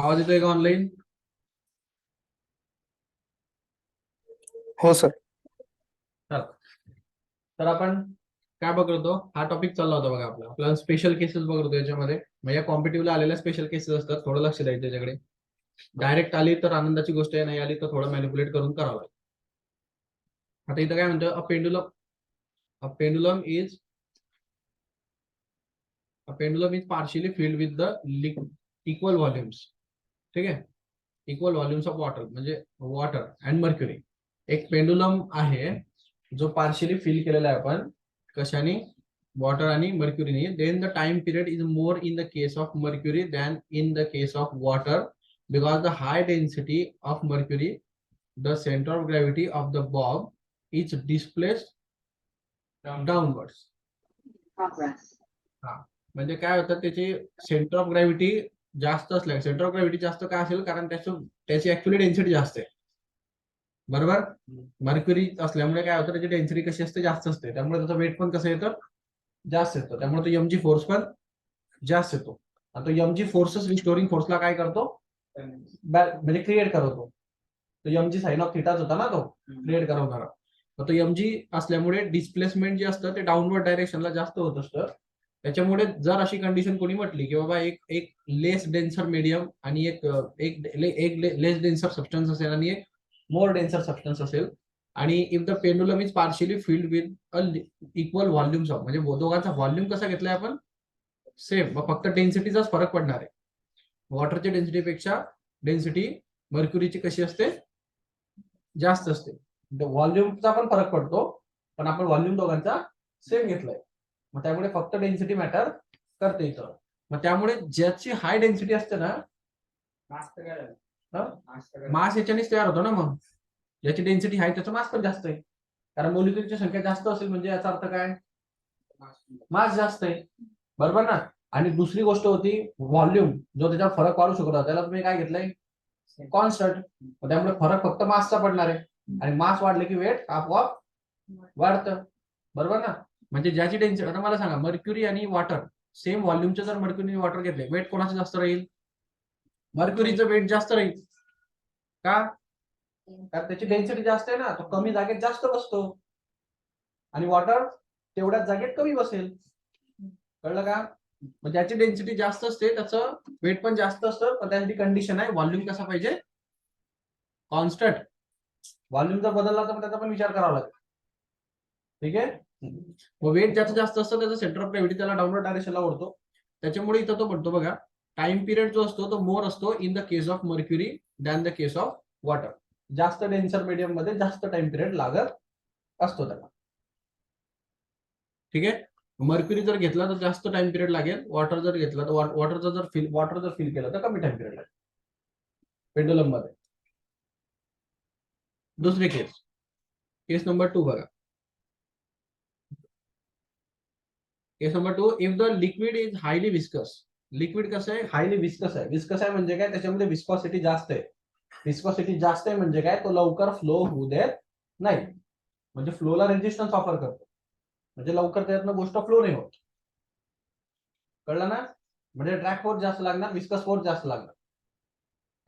आवाज येतोय का ऑनलाईन? हो सर. तर आपण काय बघत होतो? हा टॉपिक चालला होता बघा आपला स्पेशल केसेस बघत होतो याच्यामध्ये. म्हणजे कॉम्पिटिव्हला आलेल्या स्पेशल केसेस असतात, थोडं लक्ष द्यायचं त्याच्याकडे. डायरेक्ट आली तर आनंदाची गोष्ट आहे, नाही आली तर थोडं मॅनिप्युलेट करून करावं लागेल. आता इथं काय म्हणतं, a pendulum is partially filled with the equal volumes. ठीक आहे, इक्वल व्हॉल्युम्स ऑफ वॉटर, म्हणजे वॉटर अँड मर्क्युरी. एक पेंडुलम आहे जो पार्शियली फिल केलेला आहे आपण कशाने, वॉटर आणि मर्क्युरीने. Then the time period is more in the case of mercury than in the case of water, because the high density of mercury, the centre of gravity of the bob is displaced downwards. हा, म्हणजे काय होतं, त्याची centre of gravity जास्त असल्या, centre of gravity जास्त काय असेल, कारण त्याची ऍक्च्युअली डेन्सिटी जास्त आहे. बरोबर. मर्क्युरी असल्यामुळे काय होतं, त्याची डेन्सिटी कशी असते, जास्त असते, त्यामुळे त्याचं वेट पण कसं येतं, जास्त येतो. त्यामुळे तो एमजी फोर्स पण जास्त येतो. आणि तो एमजी फोर्सच रिस्टोरिंग फोर्सला काय करतो, म्हणजे क्रिएट करवतो. तो एमजी साइन ऑफ थिटाच होता ना, तो क्रिएट करवणारा. तो एमजी असल्यामुळे डिस्प्लेसमेंट जे असतं ते डाऊनवर्ड डायरेक्शनला जास्त होत असतं. त्याच्यामुळे जर अशी कंडिशन कोणी म्हटली की बाबा एक एक लेस डेन्सर मीडियम आणि एक लेस डेन्सर सबस्टन्स असेल आणि एक मोर डेन्सर सबस्टन्स असेल, आणि if the pendulum is partially filled with a equal volumes of, म्हणजे दोघांचा व्हॉल्यूम कसा घेतलाय आपण, सेम, मग फक्त डेन्सिटीचाच फरक पडणार आहे. वॉटरच्या डेन्सिटीपेक्षा डेन्सिटी मर्क्युरीची कशी असते, जास्त असते. व्हॉल्यूमचा पण फरक पडतो, पण आपण व्हॉल्यूम दोघांचा सेम घेतलाय, मग त्यामुळे फक्त डेन्सिटी मॅटर करते इथं. मग त्यामुळे ज्याची हाय डेन्सिटी असते ना, मास याच्यानेच तयार होतो ना. मग ज्याची डेन्सिटी हाय त्याचा मास पण जास्त आहे, कारण मोलिक्युलची संख्या जास्त असेल म्हणजे याचा अर्थ काय, मास जास्त आहे. बरोबर ना. आणि दुसरी गोष्ट होती व्हॉल्यूम, जो त्याच्यावर फरक पाडू शकतो, त्याला तुम्ही काय घेतलंय, कॉन्स्टंट. त्यामुळे फरक फक्त मासचा पडणार आहे, आणि मास वाढले की वेट आपोआप वाढतं. बरोबर ना. म्हणजे ज्याची डेन्सिटी, आता मला सांगा, मर्क्युरी आणि वॉटर सेम व्हॉल्यूमचे जर मर्क्युरी वॉटर घेतले, वेट कोणाचं जास्त राहील, मर्क्युरीचं वेट जास्त राहील. का, कारण त्याची डेन्सिटी जास्त आहे ना, तो कमी जागेत जास्त बसतो, आणि वॉटर तेवढ्याच जागेत कमी बसेल. कळलं का. मग ज्याची डेन्सिटी जास्त असते त्याचं वेट पण जास्त असतं, पण त्यासाठी कंडिशन आहे व्हॉल्यूम कसा पाहिजे, कॉन्स्टंट. व्हॉल्यूम जर बदलला तर त्याचा पण विचार करावा लागेल. ठीक आहे. मग वेट ज्याचं जास्त असतं त्याचं सेंटर ऑफ ग्रॅव्हिटी त्याला डाऊनवर्ड डायरेक्शनला ओढतो. त्याच्यामुळे इथं तो म्हणतो बघा, टाइम पिरियड जो असतो तो मोर असतो इन the case of mercury than the case of water. जास्त डेन्सर मीडियम मध्ये जास्त टाइम पिरियड लागत असतो त्याला. ठीक आहे. मर्क्युरी जर घेतला तर जास्त टाइम पिरियड लागेल, वॉटर जर घेतला तर वॉटर जर फिल केलं तर कमी टाइम पिरियड लागेल पेंडुलम मध्ये. दुसरी केस नंबर 2 बघा. Case number 2, if the liquid is highly viscous. Liquid कसं आहे, हायली विस्कस आहे. विस्कस आहे म्हणजे काय, त्याच्यामध्ये विस्कॉसिटी जास्त आहे. विस्कॉसिटी जास्त आहे म्हणजे काय, तो लवकर फ्लो होऊ देत नाही, म्हणजे फ्लोला रेजिस्टन्स ऑफर करतो, म्हणजे लवकर त्यातनं गोष्ट फ्लो नाही होत. कळलं ना. म्हणजे ड्रॅग फोर्स जास्त लागणार, विस्कस फोर्स जास्त लागणार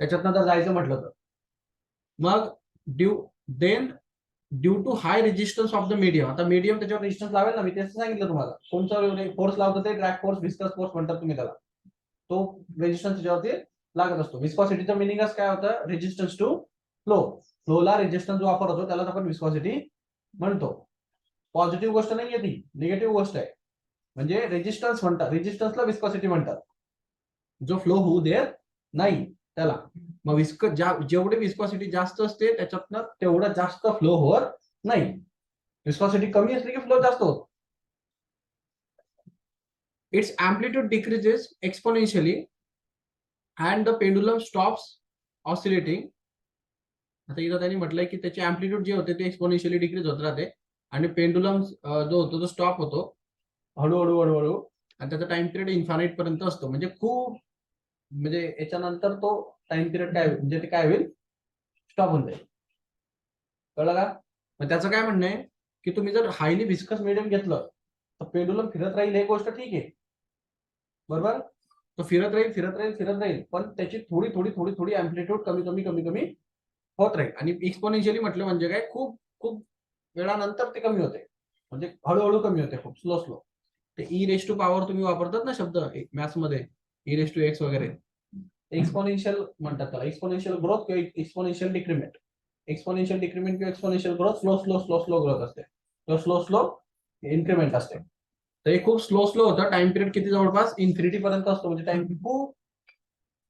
त्याच्यातनं जर जायचं म्हटलं तर. मग due to high resistance of the medium. आता मीडियम त्याच्यावर रेजिस्टन्स लावेल ना, मी तेच सांगितलं तुम्हाला, कोणचा फोर्स लावतो ते ड्रॅग फोर्स, विस्कस फोर्स म्हणतात तुम्ही त्याला. तो रेजिस्टन्स त्याच्यावरती लागत असतो. विस्कॉसिटीचं मिनिंगच काय होतं, रेजिस्टन्स टू फ्लो. फ्लोला रेजिस्टन्स जो वापर होतो त्यालाच आपण विस्कॉसिटी म्हणतो. पॉझिटिव्ह गोष्ट नाहीये ती, निगेटिव्ह गोष्ट आहे. म्हणजे रेजिस्टन्स म्हणतात, रेजिस्टन्सला विस्कॉसिटी म्हणतात, जो फ्लो होऊ देत नाही त्याला. मग जेवढी विस्कॉसिटी जास्त असते त्याच्यातनं तेवढं जास्त फ्लो होत नाही. विस्कॉसिटी कमी असली की फ्लो जास्त होतो. It's amplitude decreases exponentially and the pendulum stops oscillating. आता इथं त्यांनी म्हटलंय की त्याचे एम्प्लिट्यूड जे होते ते एक्सपोनेन्शियली डिक्रीज होत राहते, आणि पेंडुलम जो होतो तो स्टॉप होतो हळूहळू हळूहळू, आणि त्याचा टाइम पिरियड इन्फानाइट पर्यंत असतो. म्हणजे खूप, म्हणजे याच्यानंतर तो टाइम पिरियड काय म्हणजे ते काय होईल, स्टॉप होऊन जाईल. कळलं का. मग त्याचं काय म्हणणं आहे की तुम्ही जर हायली विस्कस मीडियम घेतलं तर पेंडुलम फिरत राहील, हे गोष्ट ठीक आहे. बरोबर. तो फिरत राहील पण त्याची थोडी थोडी थोडी थोडी अँप्लिट्यूड कमी कमी कमी कमी होत राहील. आणि एक्सपोनेन्शियली म्हटलं म्हणजे काय, खूप खूप वेळानंतर ते कमी होते, म्हणजे हळूहळू कमी होते, खूप स्लो स्लो. ते ई रेस टू पॉवर तुम्ही वापरतात ना शब्द मॅथ्स मध्ये, ई रेस टू एक्स वगैरे, एक्सपोनेन्शियल म्हणतात त्याला. एक्सपोनेन्शियल ग्रोथ किंवा एक्सपोनेन्शियल डिक्रीमेंट. एक्सपोनेन्शियल डिक्रीमेंट किंवा exponential growth slow slow slow slow growth असते, किंवा स्लो स्लो इन्क्रीमेंट असते. तर हे खूप स्लो स्लो होतं. टाइम पिरियड किती जवळपास इन्फिनिटी पर्यंत असतो, म्हणजे टाइम खूप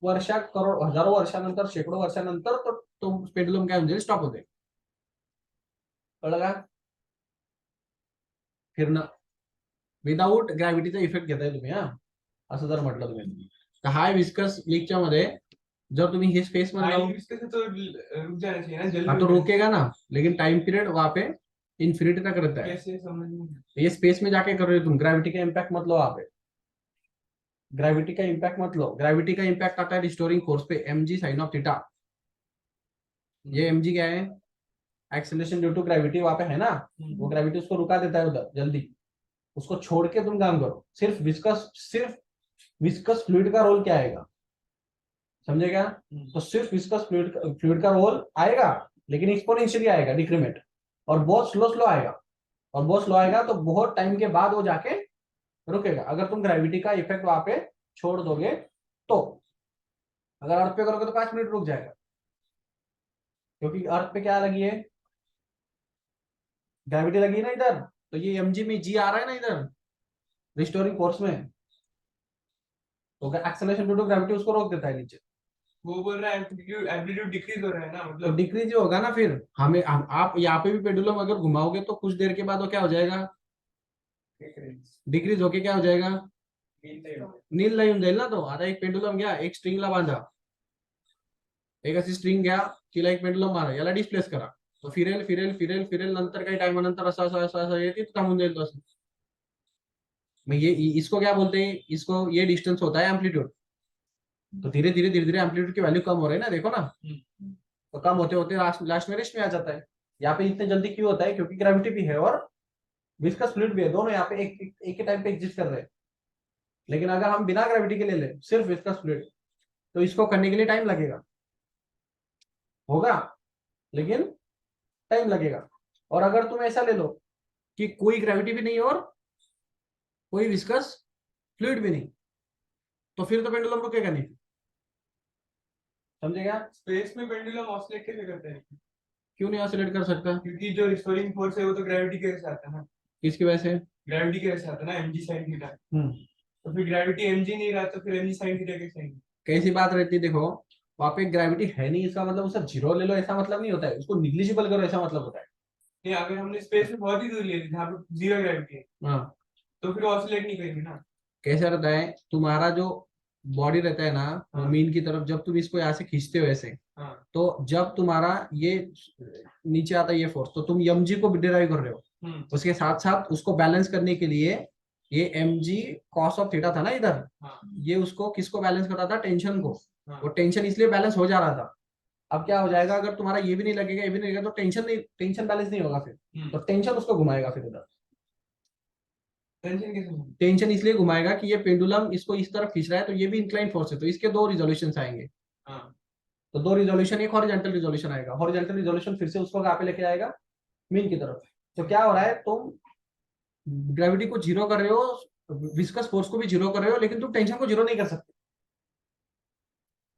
करोड हजारो वर्षानंतर, शेकडो वर्षानंतर तो पेंडुलम काय म्हणजे स्टॉप होते. कळलं का? फिरणं विदाऊट ग्रॅव्हिटीचा इफेक्ट घेताय तुम्ही, हा असं जर म्हटलं तुम्ही. तर हाय विस्कस लिकच्या मध्ये जर तुम्ही हे स्पेस में तो रोकेगा ना, लेकिन टाइम पीरियड वहां पे इन्फिनिटी तक रहता है. ये स्पेस में जाके कर रहे हो तुम, ग्रेविटी का इम्पैक्ट मत लो वहां पे. ग्रेविटी का इम्पैक्ट मत लो. ग्रेविटी का इम्पैक्ट आता है रिस्टोरिंग फोर्स पे, mg साइन ऑफ थीटा. ये mg क्या है? एक्सेलरेशन ड्यू टू ग्रेविटी वहां पे है ना, वो ग्रेविटी उसको रुका देता है उधर जल्दी. उसको छोड़ के तुम काम करो. सिर्फ विस्कस फ्लूइड का रोल क्या आएगा, समझे क्या? तो सिर्फ विस्कस फ्लूइड का रोल आएगा, लेकिन एक्सपोनेंशियली आएगा डिक्रीमेंट, और बहुत स्लो आएगा. और बहुत स्लो आएगा तो बहुत टाइम के बाद वो जाके रुकेगा, अगर तुम ग्रेविटी का इफेक्ट वहां पे छोड़ दोगे तो. अगर अर्थ पे करोगे तो 5 मिनट रुक जाएगा, क्योंकि अर्थ पे क्या लगी है, ग्रेविटी लगी है ना इधर. तो ये mg में g आ रहा है ना इधर रिस्टोरिंग फोर्स में, तो एक्सेलरेशन ड्यू टू ग्रेविटी उसको रोक देता है नीचे. वो बोल रहा है एम्पलीट्यूड डिक्रीज हो रहा है ना, तो मतलब डिक्रीज ही होगा ना फिर. आप यहाँ पे भी पेंडुलम अगर घुमाओगे तो कुछ देर के बाद वो क्या हो जाएगा, डिक्रीज होके क्या हो जाएगा, नील लाईन जाईल ना. तो आता एक पेंडुलम घ्या, एक स्ट्रिंगला बांधा, एक अशी स्ट्रिंग घ्या, तिला एक पेंडुलम मारा, याला डिस्प्लेस करा, तो फिरेल फिरेल फिरेल फिरेल, नंतर काही टाइमानंतर असं असं असं असं येते थांबून जाईल तो असं. मग ये इसको क्या बोलते हैं, इसको ये डिस्टेंस होता है एम्पलीट्यूड. तो धीरे धीरे धीरे धीरे एम्पलीट्यूड की वैल्यू कम हो रही है ना, देखो ना. तो कम होते होते लास्ट में रेस्ट में आ जाता है. यहाँ पे इतने जल्दी क्यों होता है, क्योंकि ग्रेविटी भी है और विस्कस फ्लूइड भी है, दोनों यहाँ पे एक ही टाइम पे एग्जिस्ट कर रहे हैं. लेकिन अगर हम बिना ग्रेविटी के ले लें, सिर्फ विस्कस फ्लूइड, तो इसको करने के लिए टाइम लगेगा, होगा, लेकिन टाइम लगेगा. और अगर तुम ऐसा ले लो कि कोई ग्रेविटी भी नहीं और कोई विस्कस फ्लूइड भी नहीं, तो फिर तो पेंडुलम रुकेगा नहीं. समझेगा? स्पेस में पेंडुलम ऑसिलेट कैसे करता है? क्यों नहीं ऑसिलेट कर सकता? क्योंकि जो रिस्टोरिंग फोर्स है वो तो ग्रेविटी की वजह से आता है ना. किसकी वजह से? ग्रेविटी की वजह से आता है ना, mg sin थीटा. तो फिर ग्रेविटी mg नहीं रहा तो फिर mg sin थीटा कैसे आएगी? कैसी बात रहती है, देखो वहां पे ग्रेविटी है नहीं, इसका मतलब उसे जीरो ले लो ऐसा मतलब नहीं होता है, उसको निग्लिजिबल करो ऐसा मतलब होता है. नहीं, अगर हमने स्पेस में बहुत ही दूर ले ली जहाँ पे जीरो ग्रेविटी है, हाँ, तो फिर ऑसिलेट नहीं करेंगे ना. कैसा रहता है, तुम्हारा जो बॉडी रहता है ना, वो हाँ. मीन की तरफ जब तुम इसको यहाँ से खींचते हो ऐसे, हाँ. तो जब तुम्हारा ये नीचे आता है ये फोर्स, तो तुम mg को डिराइव कर रहे हो. उसके साथ साथ उसको बैलेंस करने के लिए ये mg cos ऑफ थीटा था ना इधर, हाँ. ये उसको किसको बैलेंस कर रहा था, टेंशन को. हाँ. वो टेंशन इसलिए बैलेंस हो जा रहा था. अब क्या हो जाएगा, अगर तुम्हारा ये भी नहीं लगेगा, ये भी नहीं लगेगा, तो टेंशन बैलेंस नहीं होगा फिर. तो टेंशन उसको घुमाएगा फिर उधर. टेंशन कैसे? टेंशन इसलिए घुमाएगा कि ये पेंडुलम इसको इस तरफ खींच रहा है, तो ये भी इंक्लाइन फोर्स है, तो इसके दो रिजोल्यूशन आएंगे. हाँ. तो दो रिजोल्यूशन, एक हॉरिजॉन्टल रिजोल्यूशन आएगा. हॉरिजॉन्टल रिजोल्यूशन फिर से उसको कहाँ पे लेके आएगा, मीन की तरफ. तो क्या हो रहा है, तुम ग्रेविटी को जीरो कर रहे हो, विस्कस फोर्स को भी जीरो कर रहे हो, लेकिन तुम टेंशन को जीरो नहीं कर सकते.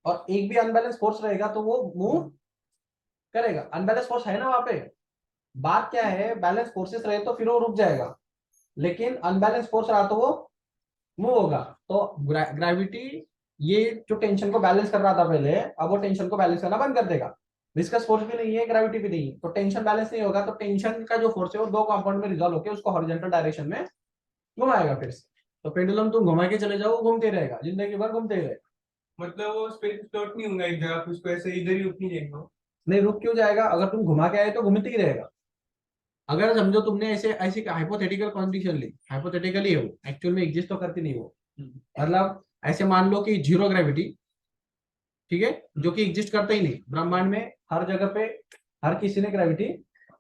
और एक भी अनबैलेंस फोर्स रहेगा तो वो मूव करेगा. अनबैलेंस फोर्स है ना वहां पे. बात क्या है, बैलेंस फोर्सेस रहे तो फिर वो रुक जाएगा, लेकिन अनबैलेंस फोर्स रहा तो वो मूव होगा. तो ग्रेविटी ये जो टेंशन को बैलेंस कर रहा था पहले, अब वो टेंशन को बैलेंस करना बंद कर देगा. विस्कस फोर्स भी नहीं है, ग्रेविटी भी नहीं है, तो टेंशन बैलेंस नहीं होगा. तो टेंशन का जो फोर्स है वो दो कंपाउंड में रिजॉल्व होकर उसको हॉरिजॉन्टल डायरेक्शन में घुमाएगा फिर से. तो पेंडुलम तुम घुमा के चले जाओ, घूमते रहेगा, जिंदगी भर घूमते ही रहेगा. मतलब वो स्पेस फ्लोट नहीं होगा एक जगह पे, उसको ऐसे इधर ही रुक नहीं जाएगा. नहीं, रुक क्यों जाएगा, अगर तुम घुमा के आए तो घूमते ही रहेगा. अगर समझो तुमने ऐसे ऐसी हाइपोथेटिकल कंडीशन ली, हाइपोथेटिकली है वो, एक्चुअल में एग्जिस्ट तो करती नहीं वो. मतलब ऐसे मान लो कि जीरो ग्रेविटी, ठीक है, जो कि एग्जिस्ट करता ही नहीं ब्रह्मांड में, हर जगह पे हर किसी ने ग्रेविटी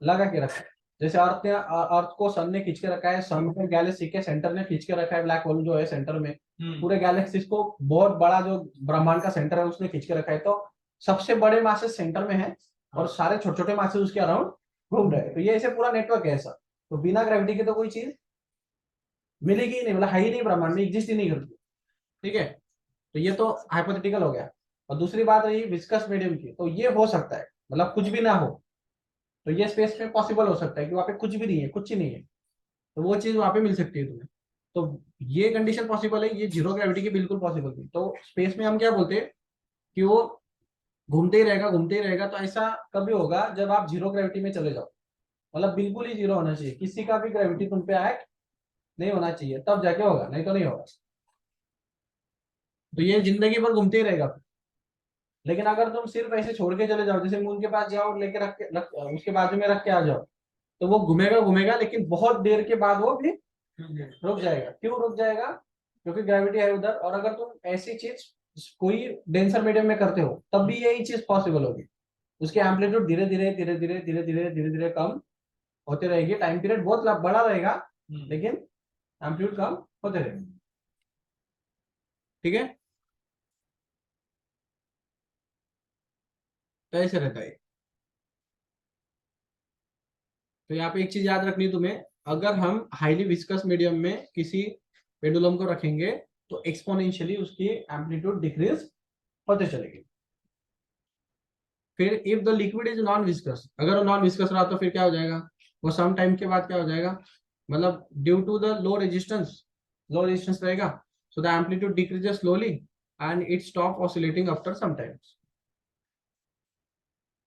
लगा के रखा है. जैसे अर्थ ने अर्थ को सन ने खींच के रखा है, सन को गैलेक्सी के सेंटर ने खींच के रखा है, ब्लैक होल जो है सेंटर में, पूरे गैलेक्सीज को बहुत बड़ा जो ब्रह्मांड का सेंटर है उसने खींच के रखा है। तो सबसे बड़े मासेस सेंटर में है और सारे छोटे छोटे मासेस उसके अराउंड घूम रहे हैं। तो ये ऐसे पूरा नेटवर्क है ऐसा। तो बिना ग्रेविटी के तो कोई चीज मिलेगी ही नहीं, मतलब है ही नहीं, ब्रह्मांड में एग्जिस्ट ही नहीं करती। ठीक है, तो ये तो हाइपोथेटिकल हो गया। और दूसरी बात रही विस्कस मीडियम की, तो ये हो सकता है मतलब कुछ भी ना हो, तो ये स्पेस में पॉसिबल हो सकता है कि वहां पे कुछ भी नहीं है, कुछ ही नहीं है, तो वो चीज वहां पे मिल सकती है तुम्हें। तो ये कंडीशन पॉसिबल है, ये जीरो ग्रेविटी की बिल्कुल पॉसिबल थी। तो स्पेस में हम क्या बोलते हैं कि वो घूमते ही रहेगा, घूमते ही रहेगा। तो ऐसा कभी होगा जब आप जीरो ग्रेविटी में चले जाओ, मतलब बिल्कुल ही जीरो होना चाहिए, किसी का भी ग्रेविटी तुम पे एक्ट नहीं होना चाहिए, तब जाके होगा, नहीं तो नहीं होगा। तो ये जिंदगी भर घूमते ही रहेगा। लेकिन अगर तुम सिर्फ ऐसे छोड़ के चले जाओ, जैसे मून के पास जाओ, लेके उसके बाजू में रख के आ जाओ, तो वो घूमेगा घूमेगा, लेकिन बहुत देर के बाद वो भी रुक जाएगा। क्यों रुक जाएगा? क्योंकि ग्रेविटी है उधर। और अगर तुम ऐसी चीज कोई डेंसर मीडियम में करते हो, तब भी यही चीज पॉसिबल होगी। उसके एम्पलीट्यूड धीरे धीरे धीरे धीरे धीरे धीरे धीरे धीरे कम होते रहेगी, टाइम पीरियड बहुत बड़ा रहेगा, लेकिन एम्पलीट्यूड कम होते रहेंगे। ठीक है, तो ऐसे रहता है। तो यहाँ पे एक चीज याद रखनी तुम्हें, अगर हम हाईली विस्कस मीडियम में किसी पेंडुलम को रखेंगे तो एक्सपोनेंशियली उसकी एम्पलीट्यूड डिक्रीज होते चलेगी। फिर if the liquid is non viscous, अगर वो नॉन विस्कस रहा तो फिर क्या हो जाएगा, वो सम टाइम के बाद क्या हो जाएगा, मतलब due to the low resistance रहेगा, so the amplitude decreases slowly and it stop oscillating after some times.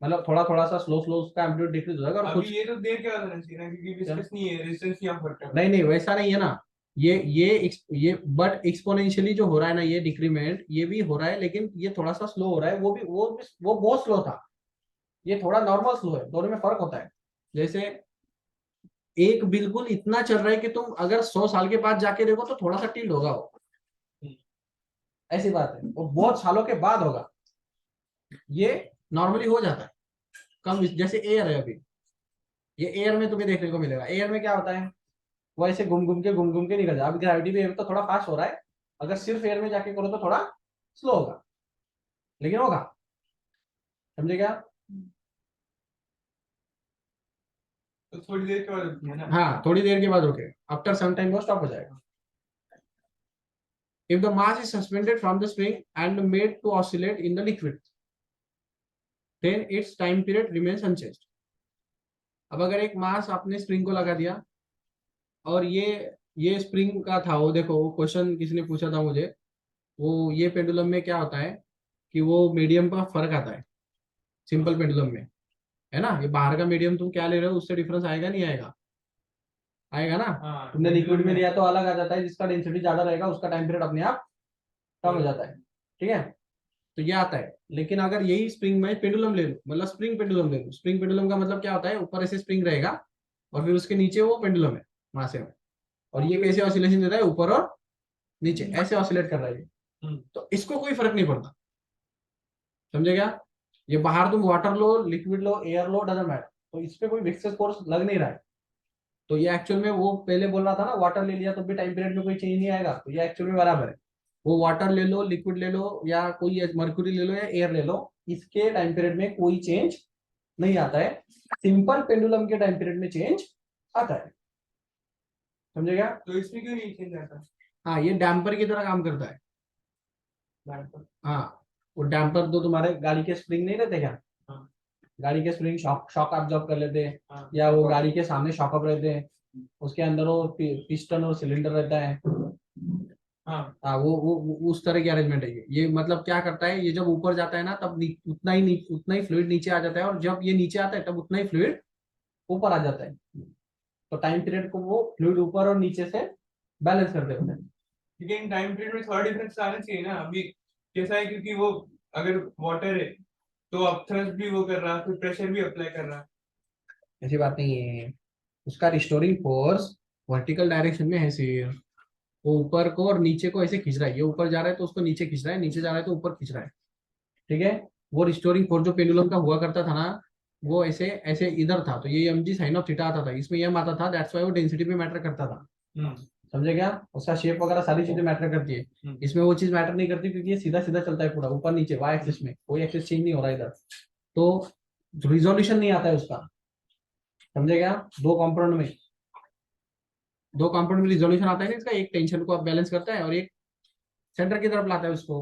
मतलब थोड़ा थोड़ा सा स्लो स्लो उसका एम्पलीट्यूड डिक्रीज हो जाएगा। और अभी कुछ ये तो देर के बाद होना चाहिए ना, क्योंकि विस्कस नहीं है, रेजिस्टेंस यहाँ फर्क है। नहीं नहीं वैसा नहीं है ना, ये बट एक्सपोनेंशियली जो हो रहा है ना, ये डिक्रीमेंट ये भी हो रहा है, लेकिन ये थोड़ा सा स्लो हो रहा है। वो बहुत स्लो था, ये थोड़ा नॉर्मल स्लो है, दोनों में फर्क होता है। जैसे एक बिल्कुल इतना चल रहा है कि तुम अगर 100 साल के बाद जाके देखो तो थोड़ा सा टिल्ड होगा वो, ऐसी बात है। वो बहुत सालों के बाद होगा, ये नॉर्मली हो जाता है कम। जैसे एयर है अभी, ये एयर में तुम्हें देखने को मिलेगा। एयर में क्या होता है, वो ऐसे घूम घूम के निकल जाए। अब ग्रेविटी भी तो थोड़ा फास्ट हो रहा है, अगर सिर्फ एयर में जाके करो तो थोड़ा स्लो होगा, लेकिन होगा। समझे क्या? तो थोड़ी देर के बाद होती है ना। हाँ, थोड़ी देर के बाद रुके, आफ्टर सम टाइम वो स्टॉप हो जाएगा। If the mass is suspended from the spring and made to oscillate in the liquid, then its time period remains unchanged. अब अगर एक मास आपने स्प्रिंग को लगा दिया और ये स्प्रिंग का था, वो देखो वो क्वेश्चन किसी ने पूछा था मुझे, वो ये पेंडुलम में क्या होता है कि वो मीडियम का फर्क आता है सिंपल पेंडुलम में, है ना। ये बाहर का मीडियम तुम क्या ले रहे हो उससे डिफरेंस आएगा नहीं आएगा? आएगा ना। हाँ, तुमने लिक्विड में लिया तो अलग आ जाता है, जिसका डेंसिटी ज्यादा रहेगा उसका टाइम पीरियड अपने आप कम हो जाता है। ठीक है, तो ये आता है। लेकिन अगर यही स्प्रिंग में पेंडुलम ले लो, मतलब स्प्रिंग पेंडुलम ले लो, स्प्रिंग पेंडुलम का मतलब क्या होता है, ऊपर ऐसे स्प्रिंग रहेगा और फिर उसके नीचे वो पेंडुलम है वहां से, और ये कैसे ऑसिलेशन देता है, ऊपर और नीचे ऐसे ऑसिलेट कर रहा है ये। तो इसको कोई फर्क नहीं पड़ता, समझे क्या? ये बाहर तुम water low, liquid low, air low, doesn't matter, तो इस पे कोई विस्कस फोर्स लग नहीं रहा है। तो ये एक्चुअल में वो पहले बोल रहा था ना, वाटर ले लिया तो भी टाइम पीरियड में कोई चेंज नहीं आएगा, तो ये एक्चुअल में बराबर है। वो वाटर ले लो, लिक्विड ले लो, या कोई मर्क्यूरी ले लो या एयर ले लो, इसके टाइम पीरियड में कोई चेंज नहीं आता है। सिंपल पेंडुलम के टाइम पीरियड में चेंज आता है, समझेगा? तो इसमें क्यों नहीं चेंज आता? हाँ, ये डैम्पर की तरह काम करता है। हाँ, वो डैम्पर तो तुम्हारे गाड़ी के स्प्रिंग नहीं रहते क्या? हाँ। गाड़ी के स्प्रिंग शॉक ऑब्जॉर्ब कर लेते हैं, हाँ। या वो गाड़ी के सामने शॉक अप रहते हैं, उसके अंदर वो पिस्टन और सिलेंडर रहता है। हाँ, वो उस तरह की अरेंजमेंट है ये मतलब क्या करता है, ये जब ऊपर जाता है ना तब उतना ही फ्लूइड नीचे आ जाता है, और जब ये नीचे आता है तब उतना ही फ्लूइड ऊपर आ जाता है। तो टाइम पीरियड को वो फ्लूइड ऊपर और नीचे से बैलेंस करते होते हैं। लेकिन टाइम पीरियड में थोड़ा डिफरेंस आना चाहिए ना। अभी कैसा है, क्योंकि वो अगर वाटर है तो अब थ्रस्ट भी वो कर रहा, फिर प्रेशर भी अप्लाई कर रहा। ऐसी बात नहीं है, उसका रिस्टोरिंग फोर्स वर्टिकल डायरेक्शन में है सिर्फ, वो ऊपर को और नीचे को ऐसे खींच रहा है। ये ऊपर जा रहा है तो उसको नीचे खींच रहा है, नीचे जा रहा है तो ऊपर खींच रहा है। ठीक है, वो रिस्टोरिंग फोर्स जो पेंडुलम का हुआ करता था ना, वो ऐसे ऐसे इधर था, तो ये mg साइन ऑफ थीटा आता था, इसमें m आता था, दैट्स वाई वो डेंसिटी पे मैटर करता था। समझे क्या? उसका शेप वगैरह सारी चीजें मैटर करती है। इसमें वो चीज मैटर नहीं करती, क्योंकि ये सीधा सीधा चलता है पूरा ऊपर नीचे वाई एक्सिस में, कोई एक्सिस चेंज नहीं हो रहा इधर, तो रिजोल्यूशन नहीं आता है उसका। समझे क्या? दो कंपोनेंट में रिजोल्यूशन आता है ना इसका, एक टेंशन को बैलेंस करता है और एक सेंटर की तरफ लाता है उसको,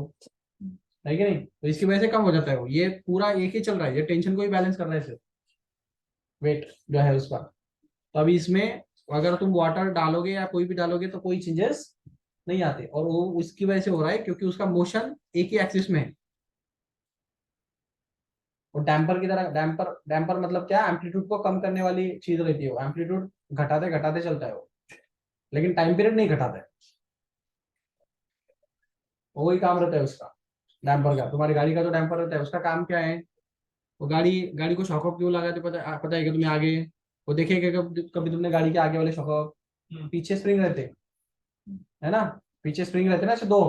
है कि नहीं? तो इसकी वजह से कम हो जाता है वो, ये पूरा एक ही चल रहा है, ये टेंशन को ही बैलेंस कर रहा है सिर्फ, वेट जो है उसका। तो अभी इसमें अगर तुम वाटर डालोगे या कोई भी डालोगे तो कोई चेंजेस नहीं आते, और वो उसकी वजह से हो रहा है क्योंकि उसका मोशन एक ही एक्सिस में है। और डैम्पर की तरह, डैम्पर मतलब क्या? एम्पलीट्यूड को कम करने वाली चीज रहती है वो, एम्पलीट्यूड घटाते घटाते चलता है वो, लेकिन टाइम पीरियड नहीं घटाता है। वही काम रहता है उसका डैम्पर का। तुम्हारी गाड़ी का जो डैम्पर रहता है उसका काम क्या है? वो गाड़ी गाड़ी को शॉकअप क्यों लगाते, पता है कि तुम्हें आगे वो देखेगा कभी तुमने गाड़ी के आगे वाले शॉकअप, पीछे स्प्रिंग रहते है ना, पीछे स्प्रिंग रहते हैं ना ऐसे दो,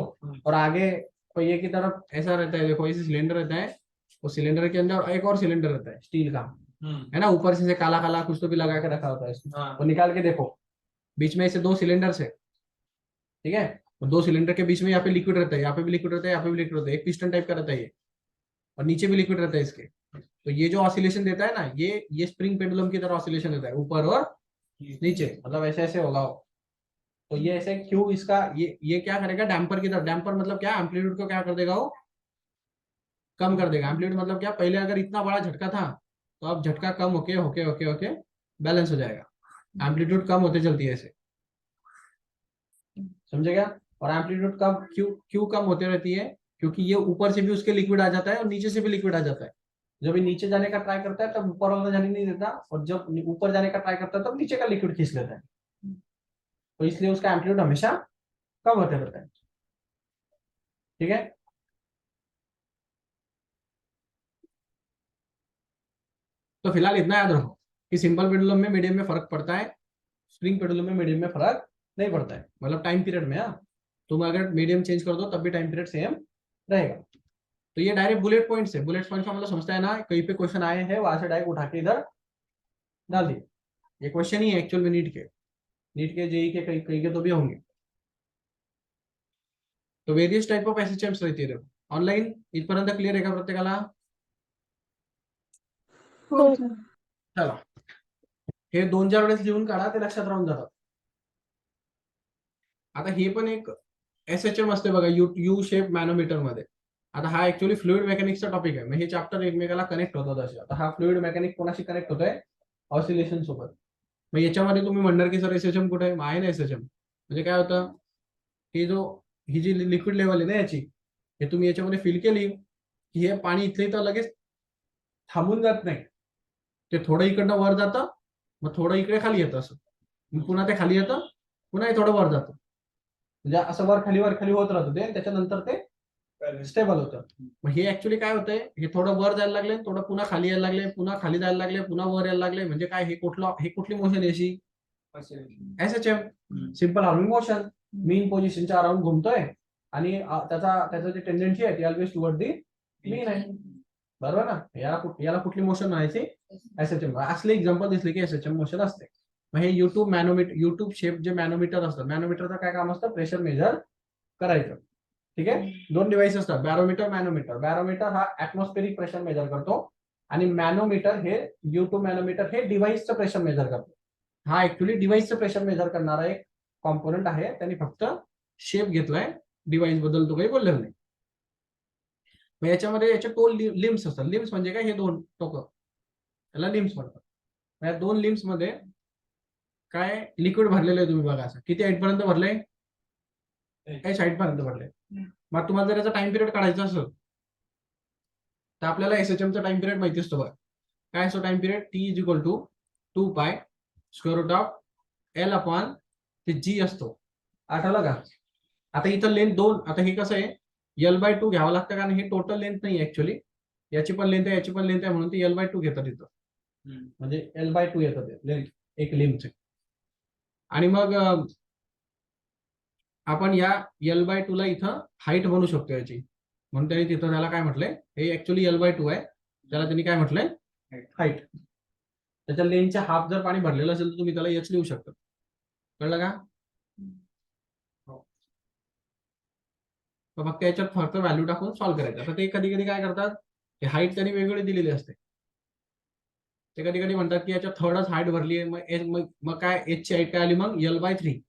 और आगे पहिए की तरफ ऐसा रहता है, देखो ऐसे सिलेंडर रहता है, उस सिलेंडर के अंदर एक और सिलेंडर रहता है स्टील का, है ना, ऊपर से काला काला कुछ तो भी लगा के रखा होता है इसमें। वो निकाल के देखो, बीच में ऐसे दो सिलेंडर्स है, ठीक है, और दो सिलेंडर के बीच में यहाँ पे लिक्विड रहता है, यहाँ पे भी लिक्विड रहता है, यहाँ पे भी लिक्विड रहता है, एक पिस्टन टाइप का रहता है ये, और नीचे भी लिक्विड रहता है इसके। तो ये जो ऑसिलेशन देता है ना, ये स्प्रिंग पेंडुलम की तरह ऑसिलेशन देता है, ऊपर और नीचे, मतलब ऐसे ऐसे होगा वो। तो ये ऐसे क्यों इसका, ये क्या करेगा डैम्पर की तरफ, डैम्पर मतलब क्या? एम्पलीट्यूड को क्या कर देगा वो? कम कर देगा। एम्पलीट्यूड मतलब क्या? पहले अगर इतना बड़ा झटका था, तो अब झटका कम होके होके होके होके बैलेंस हो जाएगा, एम्पलीट्यूड कम होते चलती है ऐसे। समझेगा? और एम्पलीट्यूड कम क्यों क्यों कम होते रहती है? क्योंकि ये ऊपर से भी उसके लिक्विड आ जाता है और नीचे से भी लिक्विड आ जाता है। जब ये नीचे जाने का ट्राई करता है तब ऊपर वाला जाने नहीं देता, और जब ऊपर जाने का ट्राई करता है तब नीचे का लिक्विड खींच लेता है, तो इसलिए उसका एम्पलीट्यूड हमेशा कम होते रहता है। ठीक है? तो फिलहाल इतना याद रखो कि सिंपल पेंडुलम में मीडियम में फर्क पड़ता है, स्प्रिंग पेंडुलम में मीडियम में फर्क नहीं पड़ता है, मतलब टाइम पीरियड में। हाँ, तुम अगर मीडियम चेंज कर दो तब भी टाइम पीरियड सेम रहेगा। तो ये डायरेक्ट बुलेट पॉइंट्स है, बुलेट पॉइंट का मतलब समझता है ना, कहीं पे क्वेश्चन आए हैं वहां से डायरेक्ट उठा के इधर डाल दिए। ये क्वेश्चन ही है एक्चुअल में नीट के जेई के कहीं के तो भी होंगे। तो वेरियस टाइप ऑफ एसएचएम्स रहती है ऑनलाइन, इथपर्यंत क्लिअर आहे का प्रत्येकाला? चला, हे 2-4 वेळेस लिहून काढा, ते लक्षात राहून जातात. आता हे पण एक एसएचएम असते बघा, यू शेप मॅनोमीटर मध्ये. आता हा ऍक्च्युअली फ्लुइड मेकॅनिक्सचा टॉपिक आहे, मग हे चॅप्टर एकमेकाला कनेक्ट होतात असे. आता हा फ्लुइड मेकॅनिक कोणाशी कनेक्ट होतोय? ऑसिलेशन सोबत. मग याच्यामध्ये तुम्ही म्हणणार की सर एसएचएम कुठे आहे ना एसएचएम, म्हणजे काय होतं, ही जी लिक्विड लेवल आहे ना याची, हे तुम्ही याच्यामध्ये फिल केली की हे पाणी इथले तर लगेच थांबून जात नाही, ते थोडं इकडनं वर जातं, मग थोडं इकडे खाली येतं असं, मग पुन्हा ते खाली येतं, पुन्हा हे थोडं वर जातं, म्हणजे असं वर खाली होत राहतं ते, त्याच्यानंतर ते स्टेबल होतं. मग हे ऍक्च्युअली काय होतंय, हे थोडं वर जायला लागले, थोडं पुन्हा खाली यायला लागले, पुन्हा खाली जायला लागले, पुन्हा वर यायला लागले, म्हणजे काय, हे कुठली मोशन आहे अशी? SHM, simple harmonic motion. Mean पोझिशनच्या अराउंड घुमतोय, आणि त्याचं जे टेंडन्सी आहे ती ऑलवेज टुवर्ड दी मीन आहे, बरोबर ना? याला कुठली मोशन म्हणायची? एसएचएम. असले एक्झाम्पल दिसले की एसएचएम मोशन असते. मग हे युट्यूब शेप जे मॅनोमीटर असतं, मॅनोमीटरचं काय काम असतं? प्रेशर मेजर करायचं. ठीक आहे? 2 डिव्हाइस असतात, बॅरोमीटर, मॅनोमीटर. बॅरोमीटर हा ऍटमॉस्फेरिक प्रेशर मेजर करतो, आणि मॅनोमीटर हे युट्यूब मॅनोमीटर हे डिव्हाइसचं प्रेशर मेजर करतो. हा ऍक्च्युअली डिव्हाइसचं प्रेशर मेजर करणारा एक कॉम्पोनंट आहे, त्यांनी फक्त शेप घेतलाय, डिव्हाइस बद्दल तो काही बोललेला नाही. मग याच्यामध्ये याचे 2 लिम्स असतात. लिम्स म्हणजे काय? हे 2 टोकं, त्याला लिम्स म्हणतात. या 2 लिम्स मध्ये काय लिक्विड भरलेलं आहे, तुम्ही बघा असं किती हाईट पर्यंत भरलंय, काही साईड पर्यंत भरलंय. मग तुम्हाला जर याचा टाइम पिरियड काढायचा असेल तर आपल्याला एसएचएमचा टाइम पिरियड माहिती असतो बघा. काय असतो time period? T is equal to 2 pi square root of L upon ते जी असतो. आठवलं का? आता इथं लेंथ 2, आता हे कसं आहे, L/2 घ्यावं लागतं, कारण हे टोटल लेंथ नाही ऍक्च्युअली, याची पण लेंथ आहे, याची पण लेंथ आहे, म्हणून ते L/2 घेतात इथं, म्हणजे L/2 येतं ते लेंथ एक लिंबचे. आणि मग आपण या L/2 ला इथं हाईट म्हणू शकतो याची, म्हणून त्यांनी तिथं त्याला काय म्हटलंय, हे ऍक्च्युअली L/2 आहे, त्याला त्यांनी काय म्हटलंय, हाईट. त्याच्या लेनच्या हाफ जर पाणी भरलेलं असेल तर तुम्ही त्याला एच लिहू शकता. कळलं का? तर फक्त याच्यात फक्त व्हॅल्यू टाकून सॉल्व्ह करायचं. आता ते कधी कधी काय करतात, की हाईट त्यांनी वेगवेगळी दिलेली असते. ते कधी कधी म्हणतात की याच्यात थर्डच हाईट भरली आहे, मग काय एच ची हाईट काय आली, मग L/3.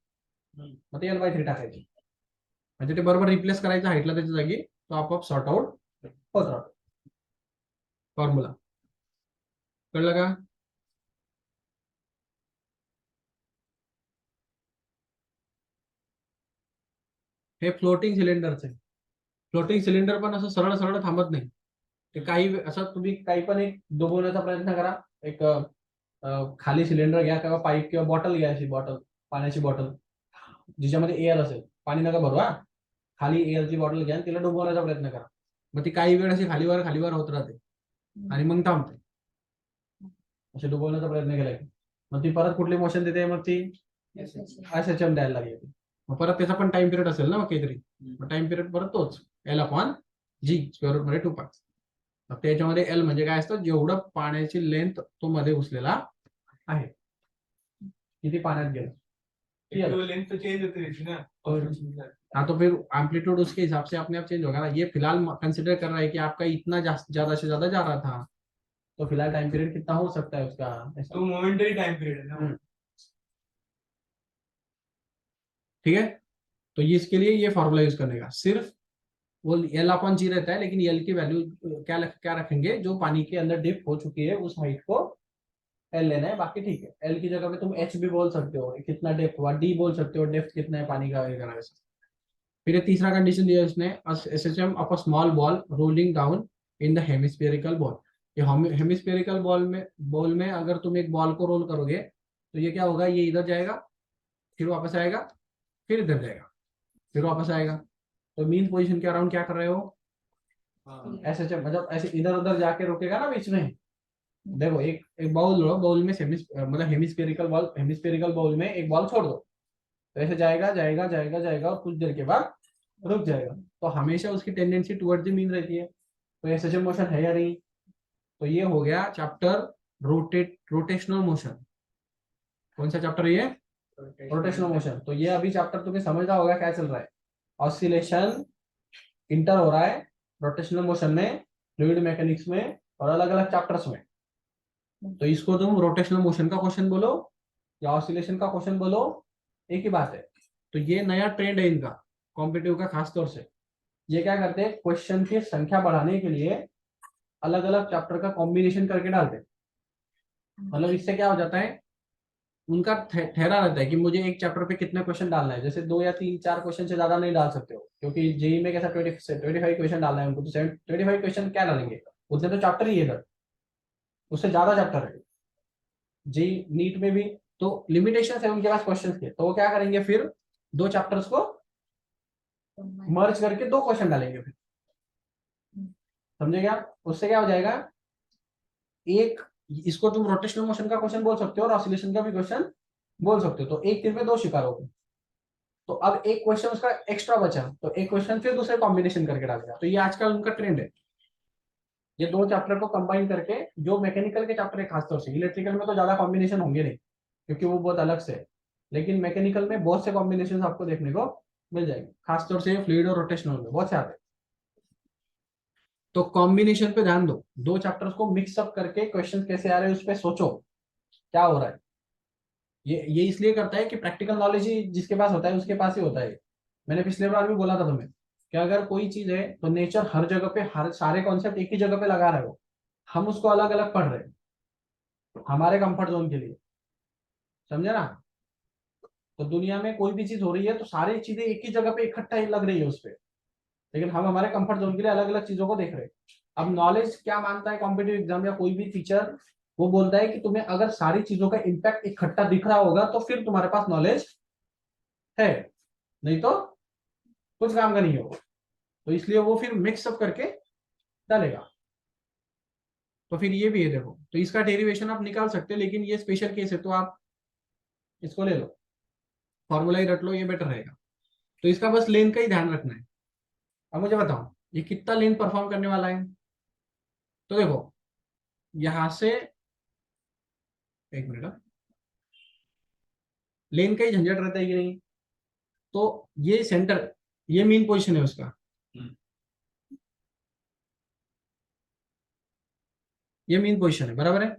मग ते L/3 टाकायची, म्हणजे ते बरोबर रिप्लेस करायचं हाईटला त्याच्या जागी, तो आपोआप सॉर्ट आउट होत राहतो फॉर्म्युला. कळलं का? हे फ्लोटिंग सिलेंडरचे. फ्लोटिंग सिलेंडर पण असं सरळ सरळ थांबत नाही. ते काही असं तुम्ही काही पण एक डुबवण्याचा प्रयत्न करा. एक खाली सिलेंडर घ्या किंवा पाईप किंवा बॉटल घ्या, अशी बॉटल, पाण्याची बॉटल जिच्यामध्ये एअर असेल. पाणी नका भरू हा, खाली एअरची बॉटल घ्या आणि तिला डुबवण्याचा प्रयत्न करा. मग ती काही वेळ अशी खालीवर होत राहते आणि मग थांबते. असे डुबवण्याचा प्रयत्न केला की मग ती परत कुठली मोशन देते, मग ती SHM द्यायला लागली. मग परत त्याचा पण टाइम पिरियड असेल ना, मग काहीतरी. मग टाइम पिरियड परत तोच L/G स्क्वेअर रूट मध्ये 2 पार्ट्स. मग त्याच्यामध्ये L म्हणजे काय असतं, जेवढं पाण्याची लेंथ तो मध्ये उचलेला आहे, किती पाण्यात गेलं. तो लेंथ तो चेंज होती रहती ना. हाँ, तो फिर एम्पलीट्यूड उसके हिसाब से अपने आप चेंज होगा ना. ये फिलहाल कंसिडर कर रहा है कि आपका इतना ज्यादा से ज्यादा जा रहा था, तो फिलहाल टाइम पीरियड कितना हो सकता है उसका, ऐसा. तो मोमेंटरी टाइम पीरियड है ना. ठीक है. तो ये इसके लिए ये फॉर्मूला यूज करने का, सिर्फ वो L/G रहता है, लेकिन L की वैल्यू क्या रखेंगे, जो पानी के अंदर डिप हो चुकी है उस हाइट को L लेना है. बाकी ठीक है, L की जगह पे तुम H भी बोल सकते हो, कितना डेप्थ हुआ, D बोल सकते हो, डेप्थ कितना है पानी का वगैरह. फिर ये तीसरा कंडीशन दिया इसने, SHM of a small ball rolling down in the hemispherical ball. ये हेमिस्फेरिकल बॉल में अगर तुम एक बॉल को रोल करोगे तो ये क्या होगा, ये इधर जाएगा, फिर वापस आएगा, फिर इधर जाएगा, फिर वापस आएगा. तो मीन पोजीशन के अराउंड क्या कर रहे हो, SHM, मतलब ऐसे इधर उधर जाके रुकेगा ना बीच में. देखो एक बाउल लो, बाउल में मतलब हेमिस्फेरिकल बाउल में एक बॉल छोड़ दो, तो ऐसे जाएगा जाएगा जाएगा जाएगा और कुछ देर के बाद रुक जाएगा. तो हमेशा उसकी टेंडेंसी टुवर्ड्स द मीन रहती है. तो SHM मोशन है या नहीं. तो ये हो गया चैप्टर रोटेशनल मोशन. कौन सा चैप्टर ये, रोटेशनल मोशन. तो ये अभी चैप्टर तुम्हें समझना होगा क्या चल रहा है. ऑसिलेशन इंटर हो रहा है रोटेशनल मोशन में, फ्लूइड मैकेनिक्स में और अलग अलग चैप्टर्स में. तो इसको तुम रोटेशनल मोशन का क्वेश्चन बोलो या ऑसिलेशन का क्वेश्चन बोलो, एक ही बात है. तो ये नया ट्रेंड है इनका, कॉम्पिटिटिव का खास तौर से. ये क्या करते हैं, क्वेश्चन की संख्या बढ़ाने के लिए अलग अलग चैप्टर का कॉम्बिनेशन करके डालते हैं. मतलब इससे क्या हो जाता है, उनका ठहरा रहता है कि मुझे एक चैप्टर पे कितने क्वेश्चन डालना है. जैसे 2 या 3 4 क्वेश्चन से ज्यादा नहीं डाल सकते हो, क्योंकि जेई में कैसा 25 क्वेश्चन डालना है उनको, तो 25 क्वेश्चन क्या डालेंगे, उतने तो चैप्टर ही है इधर, उससे ज्यादा चैप्टर है. जेई नीट में भी तो लिमिटेशन है उनके पास क्वेश्चन के, तो वो क्या करेंगे, फिर 2 चैप्टर्स को मर्ज करके 2 क्वेश्चन डालेंगे. फिर समझेंगे आप, उससे क्या हो जाएगा, एक इसको तुम रोटेशनल मोशन का क्वेश्चन बोल सकते हो और ऑसिलेशन का भी क्वेश्चन बोल सकते हो. तो एक तीर में 2 शिकार हो गए. तो अब एक क्वेश्चन उसका एक्स्ट्रा बचा, तो एक क्वेश्चन फिर दूसरे कॉम्बिनेशन करके डालेगा. तो ये आजकल उनका ट्रेंड है, ये 2 चैप्टर को कंबाइन करके. जो मैकेनिकल के चैप्टर है खासतौर से, इलेक्ट्रिकल में तो ज्यादा कॉम्बिनेशन होंगे नहीं क्योंकि वो बहुत अलग से है, लेकिन मैकेनिकल में बहुत से कॉम्बिनेशन आपको देखने को मिल जाएंगे, खासतौर से फ्लूइड और रोटेशनल में बहुत से आते हैं. तो कॉम्बिनेशन पे ध्यान दो, 2 चैप्टर्स को मिक्सअप करके क्वेश्चन कैसे आ रहे हैं उस पर सोचो क्या हो रहा है. ये इसलिए करता है कि प्रैक्टिकल नॉलेज ही जिसके पास होता है उसके पास ही होता है. मैंने पिछले बार भी बोला था तुम्हें कि अगर कोई चीज है तो नेचर हर जगह पे हर सारे कॉन्सेप्ट एक ही जगह पे लगा रहे हो, हम उसको अलग अलग पढ़ रहे हैं हमारे कंफर्ट जोन के लिए. समझे ना. तो दुनिया में कोई भी चीज हो रही है तो सारी चीजें एक ही जगह पे इकट्ठा ही लग रही है उस पर, लेकिन हम हमारे कंफर्ट जोन के लिए अलग अलग चीजों को देख रहे हैं. अब नॉलेज क्या मानता है कॉम्पिटिटिव एग्जाम या कोई भी टीचर, वो बोलता है कि तुम्हें अगर सारी चीजों का इम्पैक्ट इकट्ठा दिख रहा होगा तो फिर तुम्हारे पास नॉलेज है, नहीं तो कुछ काम का नहीं होगा. तो इसलिए वो फिर मिक्सअप करके डालेगा. तो फिर ये भी है देखो, तो इसका डेरिवेशन आप निकाल सकते हैं, लेकिन ये स्पेशल केस है तो आप इसको ले लो, फॉर्मूला ही रट लो, ये बेटर रहेगा. तो इसका बस लेन का ही ध्यान रखना है. अब मुझे बताओ ये कितना लेन परफॉर्म करने वाला है. तो देखो यहां से, एक मिनट, लेन का ही झंझट रहता है कि नहीं, तो ये सेंटर, ये मेन पोजीशन है उसका, ये मेन पोजीशन है, बराबर है।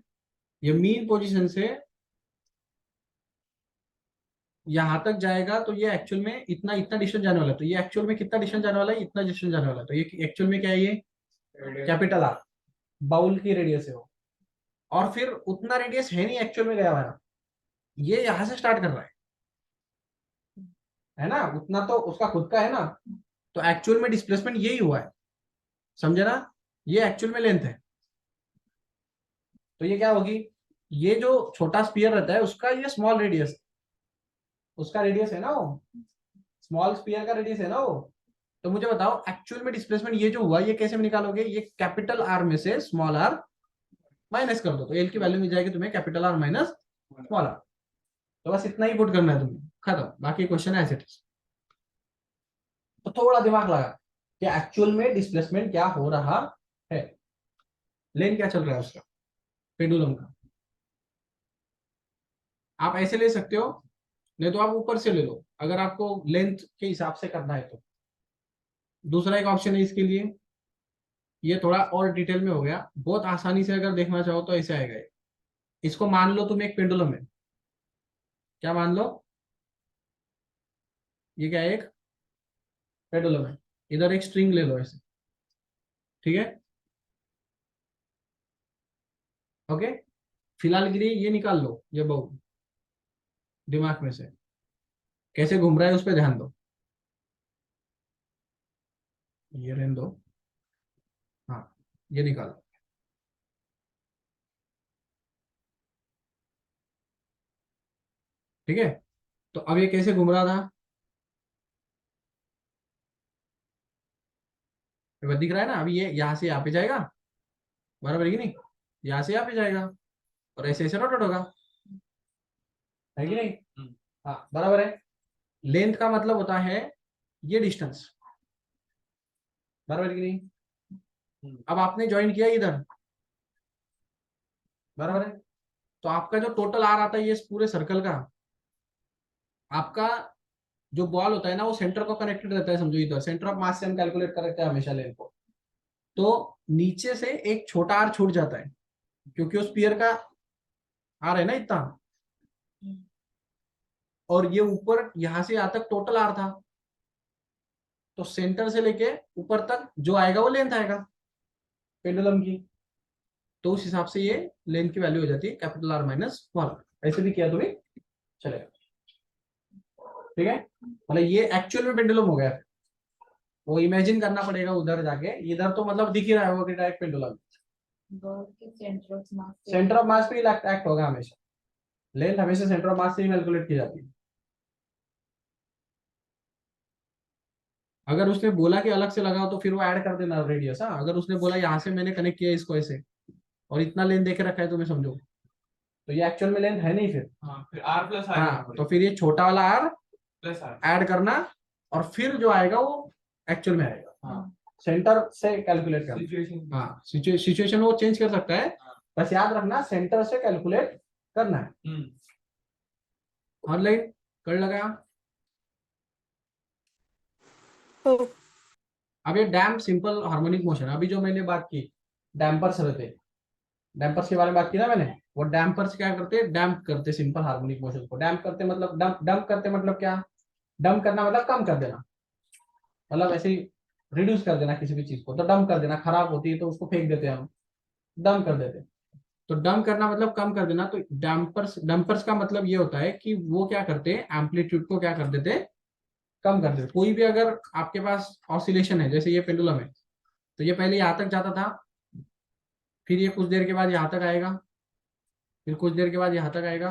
ये मेन पोजीशन से यहां तक जाएगा तो ये एक्चुअल में इतना इतना डिस्टेंस जाने वाला है, तो ये एक्चुअल में कितना डिस्टेंस जाने वाला है, इतना डिस्टेंस जाने वाला है, तो ये एक्चुअल में क्या है, ये कैपिटल आर, बाउल की रेडियस है वो। और फिर उतना रेडियस है नहीं एक्चुअल में गया हुआ, ये यहां से स्टार्ट कर रहा है ना, उतना तो उसका खुद का है ना, तो एक्चुअल में डिस्प्लेसमेंट यही हुआ है, समझे ना, ये एक्चुअल में लेंथ है। तो ये क्या होगी, ये जो छोटा स्पीयर रहता है उसका ये स्मॉल रेडियस, उसका रेडियस है ना वो, स्मॉल स्पीयर का रेडियस है ना वो। तो मुझे बताओ एक्चुअल में डिस्प्लेसमेंट ये जो हुआ ये कैसे में निकालोगे, ये कैपिटल आर में से स्मॉल आर माइनस कर दो, तो एल की वैल्यू मिल जाएगी तुम्हें capital R minus small r. तो बस इतना ही पुट करना है तुम्हें, खत्म, बाकी क्वेश्चन ऐसे थे। तो थोड़ा दिमाग लगा कि एक्चुअल में डिस्प्लेसमेंट क्या हो रहा है, लेन क्या चल रहा है उसका, पेंडुलम का। आप ऐसे ले सकते हो, नहीं तो आप ऊपर से ले लो, अगर आपको लेंथ के हिसाब से करना है तो। दूसरा एक ऑप्शन है इसके लिए, ये थोड़ा और डिटेल में हो गया, बहुत आसानी से अगर देखना चाहो तो ऐसे आएगा ये। इसको मान लो तुम एक पेंडुलम है, क्या मान लो, ये क्या है, एक पेंडुलम है, इधर एक स्ट्रिंग ले लो ऐसे, ठीक है, ओके। फिलहाल के लिए ये निकाल लो, ये बहुत दिमाग में से कैसे घूम रहा है उस पर ध्यान दो, ये रहने दो, हाँ, ये निकालो, ठीक है। तो अब ये कैसे घूम रहा था, ये दिख रहा है ना, अभी ये यहाँ से यहाँ पे जाएगा, बराबर है कि नहीं, यहाँ से यहाँ पे जाएगा, और ऐसे ऐसे रोटेट होगा, है कि नहीं, हाँ बराबर है। लेंथ का मतलब होता है ये डिस्टेंस, बराबर है कि नहीं। अब आपने ज्वाइन किया इधर, बराबर है, तो आपका जो टोटल आर आता है ये इस पूरे सर्कल का, आपका जो बॉल होता है ना वो सेंटर को कनेक्टेड रहता है, समझो इधर सेंटर ऑफ मास से हम कैलकुलेट करते हैं हमेशा लेंथ को। तो नीचे से एक छोटा आर छूट जाता है, क्योंकि उस स्पीयर का आर है ना इतना, और ये ऊपर यहां से यहां तक टोटल आर था, तो सेंटर से लेके ऊपर तक जो आएगा वो लेंथ आएगा पेंडुलम की। तो उस हिसाब से ये लेंथ की वैल्यू हो जाती है capital R minus small r, ऐसे भी किया तो भी चलेगा, ठीक है। मतलब ये एक्चुअल में पेंडुलम हो गया, वो इमेजिन करना पड़ेगा उधर जाके, इधर तो मतलब दिख ही रहा है वो कि direct pendulum, centre of mass पे एक्ट होगा हमेशा, लेंथ हमेशा सेंटर ऑफ मास से ही कैलकुलेट की जाती है। अगर उसने बोला कि अलग से लगाओ तो फिर वो ऐड कर देना रेडियस, हाँ, अगर उसने बोला यहाँ से मैंने कनेक्ट किया इसको ऐसे और इतना लेंथ देके रखा है, तुम्हें समझो, तो ये एक्चुअल में लेंथ है नहीं फिर, हाँ फिर आर प्लस आर, हाँ, तो फिर ये छोटा वाला आर प्लस आर ऐड करना, और फिर जो आएगा वो एक्चुअल में आएगा, हाँ, सेंटर से कैलकुलेट करना, सिचुएशन, हाँ, सिचुएशन वो चेंज कर सकता है, बस याद रखना सेंटर से कैलकुलेट करना है। ऑनलाइन कर लगा। अब ये डैम्प सिंपल हार्मोनिक मोशन, अभी जो मैंने बात की डैम्पर्स रहते, डैम्पर्स के बारे में बात की ना मैंने, वो डैम्पर्स क्या करते, डैम्प करते सिंपल हार्मोनिक मोशन को, डैम्प करते मतलब डंप करते मतलब क्या, डंप करना मतलब कम कर देना, मतलब ऐसे ही रिड्यूस कर देना किसी भी चीज को, तो डंप कर देना, खराब होती है तो उसको फेंक देते हैं हम, डंप कर देते हैं। तो डंप करना मतलब कम कर देना, तो डैम्पर्स, डंपर्स का मतलब ये होता है कि वो क्या करते हैं, एम्पलीट्यूड को क्या कर देते हैं, कम कर देते। कोई भी अगर आपके पास ऑसिलेशन है, जैसे ये पेंडुलम है, तो ये पहले यहाँ तक जाता था, फिर ये कुछ देर के बाद यहाँ तक आएगा, फिर कुछ देर के बाद यहाँ तक आएगा,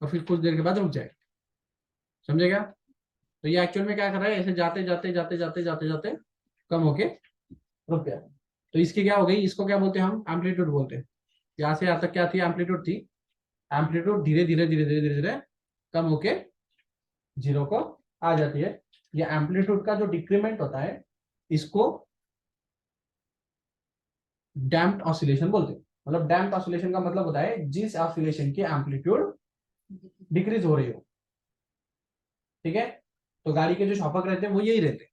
और फिर कुछ देर के बाद रुक जाएगा, समझेगा। तो ये एक्चुअल में क्या कर रहा है, ऐसे जाते जाते जाते जाते जाते जाते कम होके रुक गया। तो इसकी क्या हो गई, इसको क्या बोलते हैं हम, एम्पलीट्यूड बोलते हैं। यहाँ से यहाँ तक क्या थी, एम्पलीट्यूड थी, एम्पलीट्यूड धीरे धीरे धीरे धीरे धीरे धीरे कम होके जीरो को आ जाती है। ये एम्पलीट्यूड का जो डिक्रीमेंट होता है इसको डैम्प्ड ऑसिलेशन बोलते हैं, मतलब डैम्प्ड ऑसिलेशन का मतलब होता है जिस ऑसिलेशन की एम्पलीट्यूड डिक्रीज हो रही हो, ठीक है। तो गाड़ी के जो शॉफक रहते हैं वो यही रहते हैं,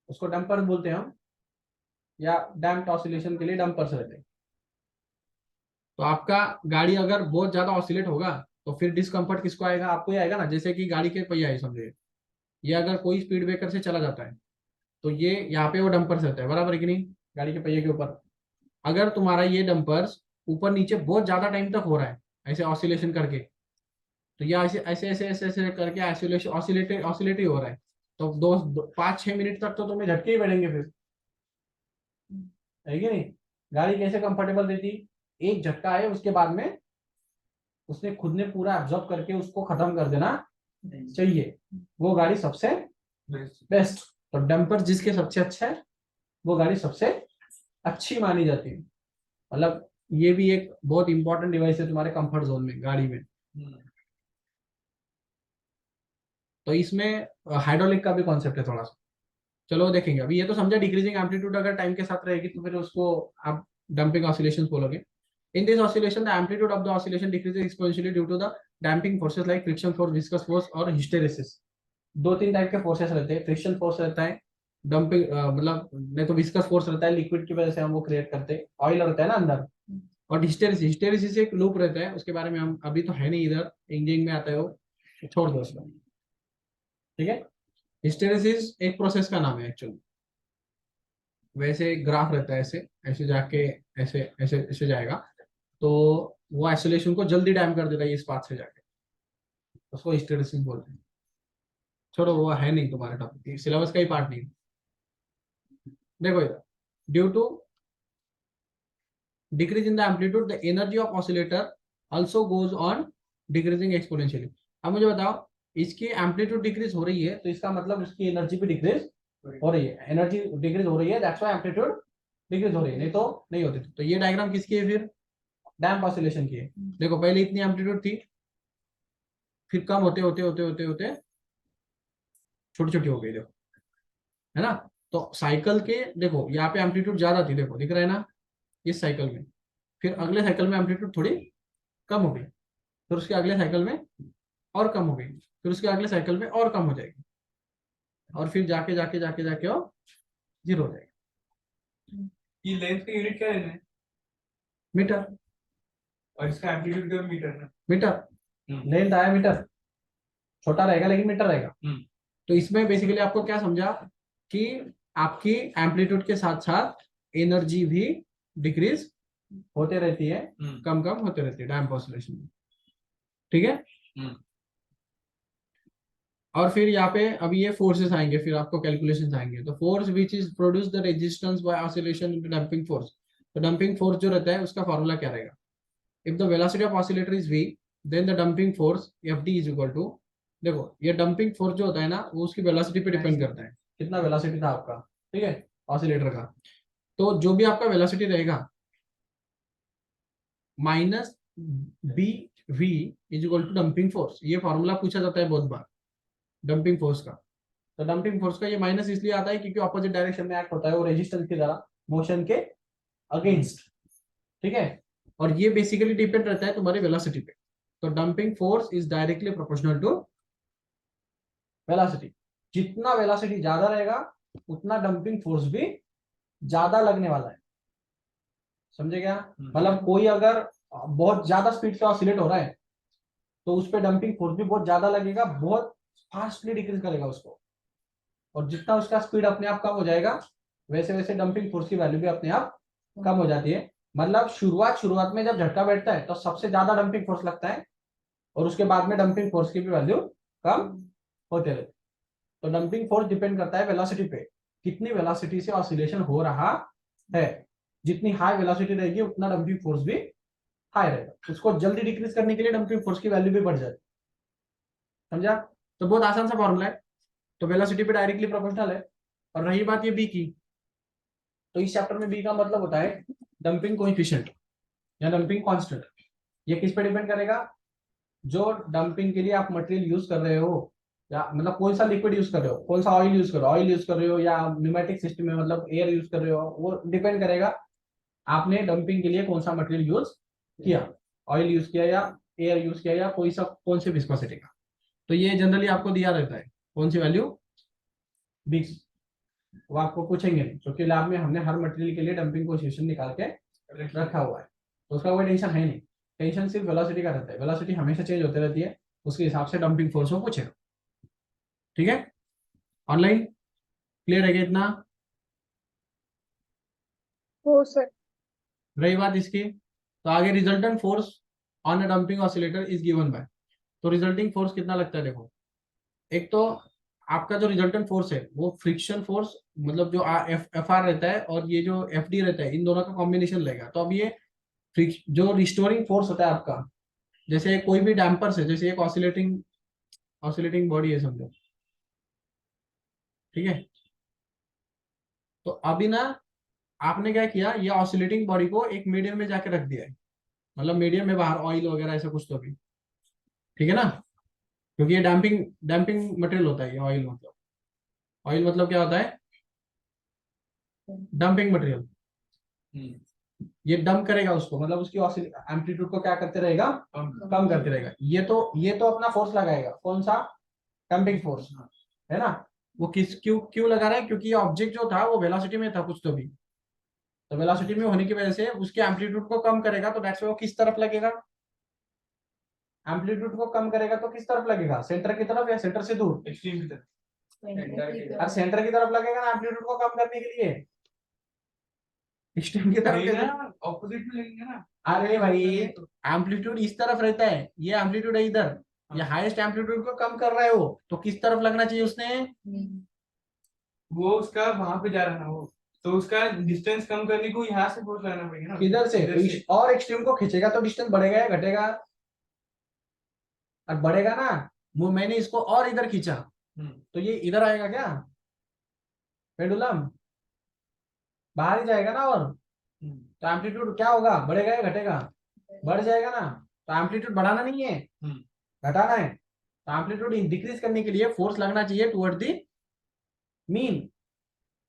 उसको डंपर्स बोलते हैं हम, या डैम्प्ड ऑसिलेशन के लिए डंपर्स रहते हैं। तो आपका गाड़ी अगर बहुत ज्यादा ऑसिलेट होगा तो फिर डिस्कम्फर्ट किसको आएगा, आपको ही आएगा ना। जैसे कि गाड़ी के पहिया है समझे, ये अगर कोई स्पीड ब्रेकर से चला जाता है तो ये यहाँ पे वो डंपर्स रहता है, बराबर है कि नहीं, गाड़ी के पहिए के ऊपर। अगर तुम्हारा ये डंपर्स ऊपर नीचे बहुत ज्यादा टाइम तक हो रहा है ऐसे ऑसिलेशन करके, तो ये ऐसे ऐसे ऐसे ऐसे ऐसे करके ऑसिलेशन ऑसिलेट ही हो रहा है, तो 5-6 मिनट तक तो तुम्हें झटके ही बैठेंगे फिर, है कि नहीं। गाड़ी कैसे कंफर्टेबल रहती, एक झटका है उसके बाद में उसने खुद ने पूरा एब्जॉर्ब करके उसको खत्म कर देना चाहिए, वो गाड़ी सबसे बेस्ट। तो डंपर जिसके सबसे अच्छा है वो गाड़ी सबसे अच्छी मानी जाती है। मतलब ये भी एक बहुत इंपॉर्टेंट डिवाइस है तुम्हारे कंफर्ट जोन में गाड़ी में। तो इसमें हाइड्रोलिक का भी कॉन्सेप्ट है थोड़ा सा, चलो देखेंगे। अभी ये तो समझा डिक्रीजिंग एम्पलीट्यूड अगर टाइम के साथ रहेगी तो फिर उसको आप डंपिंग ऑसिलेशंस बोलोगे। In this oscillation the amplitude of the oscillation decreases exponentially due to the damping forces like friction force, viscous force और हिस्टेरेसिस। दो तीन टाइप के फोर्सेस रहते हैं, फ्रिक्शन फोर्स रहता है, डंपिंग मतलब नहीं तो विस्कस फोर्स रहता है, लिक्विड की वजह से हम वो क्रिएट करते हैं, ऑयल रहता है ना अंदर। और हिस्टेरेसिस, हिस्टेरेसिस एक लूप रहता है, उसके बारे में हम अभी तो है नहीं इधर, इंजीनियरिंग में आता है वो, छोड़ दो उसको, ठीक है। हिस्टेरेसिस एक प्रोसेस का नाम है एक्चुअली। वैसे ग्राफ रहता है ऐसे ऐसे जाके ऐसे ऐसे ऐसे जाएगा, तो वो आइसोलेशन को जल्दी डैम कर देता है इस पाथ से जाके, उसको हिस्टेरेसिस बोलते हैं। छोड़ो वो है नहीं तुम्हारे टॉपिक, सिलेबस का ही पार्ट नहीं। देखो इधर, due to decrease in the amplitude the energy of oscillator also goes on decreasing exponentially. अब मुझे बताओ, इसकी एम्पलीट्यूड डिक्रीज हो रही है तो इसका मतलब इसकी एनर्जी भी डिक्रीज हो रही है, एनर्जी डिक्रीज हो रही है, दैट्स व्हाई एम्पलीट्यूड डिक्रीज हो रही है, नहीं तो नहीं होती। तो ये डायग्राम किसकी है फिर, डैम्प ऑसिलेशन की है। देखो पहले इतनी एम्पलीट्यूड थी, फिर कम होते होते होते होते होते छोटी छोटी हो गई, देखो है ना। तो साइकिल के देखो यहाँ पे एम्पलीट्यूड ज्यादा थी, देखो दिख रहा है ना इस साइकिल में, फिर अगले साइकिल में एम्पलीट्यूड थोड़ी कम हो गई, फिर उसके अगले साइकिल में और कम हो गई, फिर उसके अगले साइकिल में और कम हो जाएगी, और फिर जाके जाके जाके जाके और जीरो हो जाएगी। ये लेंथ का यूनिट क्या है, मीटर, और इसका एम्पलीट्यूड का मीटर है। मीटर लेंथ आया मीटर, छोटा रहेगा लेकिन मीटर रहेगा। तो इसमें बेसिकली आपको क्या समझा कि आपकी एम्पलीट्यूड के साथ साथ एनर्जी भी डिक्रीज होते रहती है, कम कम होते रहती है डैम्प ऑसिलेशन में, ठीक है। और फिर यहाँ पे अभी ये फोर्सेस आएंगे, फिर आपको कैलकुलेशंस आएंगे। तो force which is produce the resistance by oscillation into damping force. तो डंपिंग फोर्स जो रहता है उसका फॉर्मूला क्या रहेगा, if the velocity of oscillator is v then the damping force Fd is equal to, देखो ये डंपिंग फोर्स जो होता है ना वो उसकी वेलोसिटी पे डिपेंड करता है, कितना वेलोसिटी था आपका, ठीक है, ऑसिलेटर का। तो जो भी आपका वेलोसिटी रहेगा minus B V is equal to damping force, ये फॉर्मूला पूछा जाता है बहुत बार डंपिंग फोर्स का। तो डंपिंग फोर्स का ये माइनस इसलिए आता है क्योंकि ऑपोजिट डायरेक्शन में एक्ट होता है वो रेजिस्टेंस की तरह, मोशन के अगेंस्ट, ठीक है। और ये बेसिकली डिपेंड रहता है तुम्हारी वेलोसिटी पे। तो damping force is directly proportional to velocity, जितना वेलोसिटी ज्यादा रहेगा उतना डंपिंग फोर्स भी ज्यादा लगने वाला है, समझे क्या। मतलब कोई अगर बहुत ज्यादा स्पीड से ऑसिलेट हो रहा है तो उस पर डंपिंग फोर्स भी बहुत ज्यादा लगेगा, बहुत फास्टली डिक्रीज करेगा उसको, और जितना उसका स्पीड अपने आप कम हो जाएगा वैसे वैसे डंपिंग फोर्स की वैल्यू भी अपने आप कम हो जाती है। मतलब शुरुआत में जब झटका बैठता है तो सबसे ज्यादा डंपिंग फोर्स लगता है, और उसके बाद में डंपिंग फोर्स की भी वैल्यू कम होते रहती है। तो डंपिंग फोर्स डिपेंड करता है वेलोसिटी पे, कितनी वेलोसिटी से ऑसिलेशन हो रहा है, जितनी हाई वेलोसिटी रहेगी उतना डंपिंग फोर्स भी हाई रहेगा, उसको जल्दी डिक्रीज करने के लिए डंपिंग फोर्स की वैल्यू भी बढ़ जाती है, समझा। तो बहुत आसान सा फॉर्मूला है, तो वेलोसिटी पे डायरेक्टली प्रोपोर्शनल है। और रही बात ये बी की, तो इस चैप्टर में बी का मतलब होता है डंपिंग कोएफिशिएंट या डंपिंग कांस्टेंट। ये किस पे डिपेंड करेगा, जो डंपिंग के लिए आप मटेरियल यूज कर रहे हो, या मतलब कौन सा लिक्विड यूज कर रहे हो, कौन सा ऑयल यूज कर रहे हो, ऑयल यूज कर रहे हो या न्यूमेटिक सिस्टम में मतलब एयर यूज कर रहे हो, वो डिपेंड करेगा आपने डंपिंग के लिए कौन सा मटेरियल यूज किया, ऑयल यूज किया या एयर यूज किया या कोई सा कौन सी विस्कोसिटी का। तो ये जनरली आपको दिया रहता है, कौन सी वैल्यू 20, वो आपको पूछेंगे नहीं, क्योंकि लैब में हमने हर मटेरियल के लिए डंपिंग कोएफिशिएंट निकाल के रखा हुआ है, तो उसका कोई टेंशन है नहीं। टेंशन सिर्फ वेलोसिटी का रहता है, वेलोसिटी हमेशा चेंज होती रहती है, उसके हिसाब से डंपिंग फोर्स को पूछेगा। ठीक है, ऑनलाइन क्लियर है क्या इतना? हो सर। रही बात इसकी, तो आगे resultant force on a dumping oscillator is given by, तो रिजल्टिंग फोर्स कितना लगता है देखो, एक तो आपका जो रिजल्टेंट फोर्स है वो फ्रिक्शन फोर्स, मतलब जो एफ आर रहता है और ये जो एफ डी रहता है, इन दोनों का कॉम्बिनेशन लगेगा। तो अब ये जो रिस्टोरिंग फोर्स होता है आपका, जैसे कोई भी डैम्पर से, जैसे एक ऑसिलेटिंग बॉडी है समझो, ठीक है, तो अभी ना आपने क्या किया, ये ऑसिलेटिंग बॉडी को एक मीडियम में जाके रख दिया है, मतलब मीडियम में बाहर ऑयल वगैरह ऐसा कुछ, तो भी ठीक है ना, क्योंकि ये डैम्पिंग डैम्पिंग मटेरियल होता है ये ऑयल, मतलब ऑयल मतलब क्या होता है, डंपिंग मटेरियल। ये डंप करेगा उसको, मतलब उसकी एम्पलीट्यूड को क्या करते रहेगा, कम करते रहेगा। ये तो अपना फोर्स लगाएगा, कौन सा, डंपिंग फोर्स, है ना। वो क्यों क्यों लगा रहा है, क्योंकि ये ऑब्जेक्ट जो था वो वेलोसिटी में था कुछ, तो भी तो वेलोसिटी में होने की वजह से उसके एम्पलीट्यूड को कम करेगा, तो दैट्स वो किस तरफ लगेगा, एम्पलीट्यूड को कम करेगा तो किस तरफ लगेगा, सेंटर की तरफ या सेंटर से दूर, एक्सट्रीम की तरफ। और सेंटर की तरफ लगेगा ना एम्पलीट्यूड को कम करने के लिए, एक्सट्रीम की तरफ नहीं कैसे? ना, ऑपोजिट में लेंगे ना। अरे भाई एम्पलीट्यूड इस तरफ रहता है, ये एम्पलीट्यूड है इधर, ये हाईएस्ट एम्पलीट्यूड को कम कर रहा है वो, तो किस तरफ लगना चाहिए उसने, वो उसका वहां पे जा रहा है ना वो, तो उसका डिस्टेंस कम करने को यहाँ से फोर्स लगाना पड़ेगा ना, इधर से, और एक्सट्रीम को खींचेगा तो डिस्टेंस बढ़ेगा या घटेगा, और बढ़ेगा ना, मैंने इसको और इधर खींचा तो ये इधर आएगा क्या, पेंडुलम बाहर ही जाएगा ना, और तो एम्पलीट्यूड क्या होगा, बढ़ेगा या घटेगा, बढ़ जाएगा ना। तो एम्पलीट्यूड बढ़ाना नहीं है, घटाना है। तो एम्पलीट्यूड डिक्रीज करने के लिए फोर्स लगना चाहिए टुवर्ड द मीन,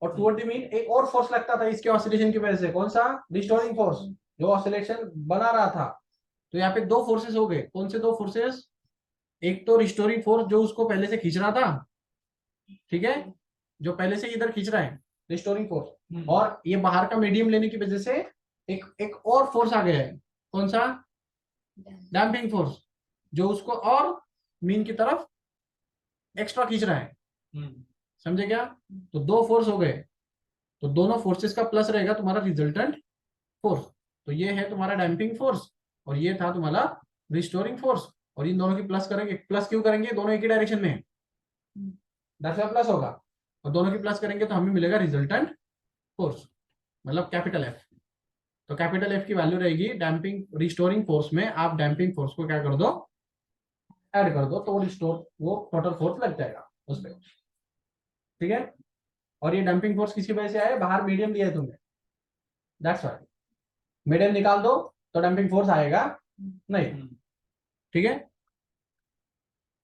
और टुवर्ड द मीन एक और फोर्स लगता था इसके ऑसिलेशन की वजह से, कौन सा, रिस्टोरिंग फोर्स, जो ऑसिलेशन बना रहा था। तो यहाँ पे दो फोर्सेस हो गए, कौन से दो फोर्सेस, एक तो रिस्टोरिंग फोर्स जो उसको पहले से खींच रहा था, ठीक है, जो पहले से इधर खींच रहा है रिस्टोरिंग फोर्स, और ये बाहर का मीडियम लेने की वजह से एक और फोर्स आ गया है, कौन सा, डैम्पिंग फोर्स, जो उसको और मीन की तरफ एक्स्ट्रा खींच रहा है। समझे क्या, तो दो फोर्स हो गए, तो दोनों फोर्सेस का प्लस रहेगा तुम्हारा रिजल्टेंट फोर्स। तो ये है तुम्हारा डैम्पिंग फोर्स और ये था तुम्हारा रिस्टोरिंग फोर्स, और इन दोनों की प्लस करेंगे, प्लस क्यों करेंगे, दोनों एक ही डायरेक्शन में है, दैट्स व्हाई प्लस होगा, और दोनों की प्लस करेंगे तो हमें मिलेगा रिजल्टेंट फोर्स, मतलब कैपिटल एफ। तो कैपिटल एफ की वैल्यू रहेगी डैम्पिंग रिस्टोरिंग फोर्स में, आप डैम्पिंग फोर्स को क्या कर दो, ऐड कर दो, तो वो टोटल फोर्स लग जाएगा उस पर, ठीक है। और ये डंपिंग फोर्स किसकी वजह से आया, बाहर मीडियम दिया है तुमने, दैट्स व्हाई, मीडियम निकाल दो तो डंपिंग फोर्स आएगा नहीं, ठीक है।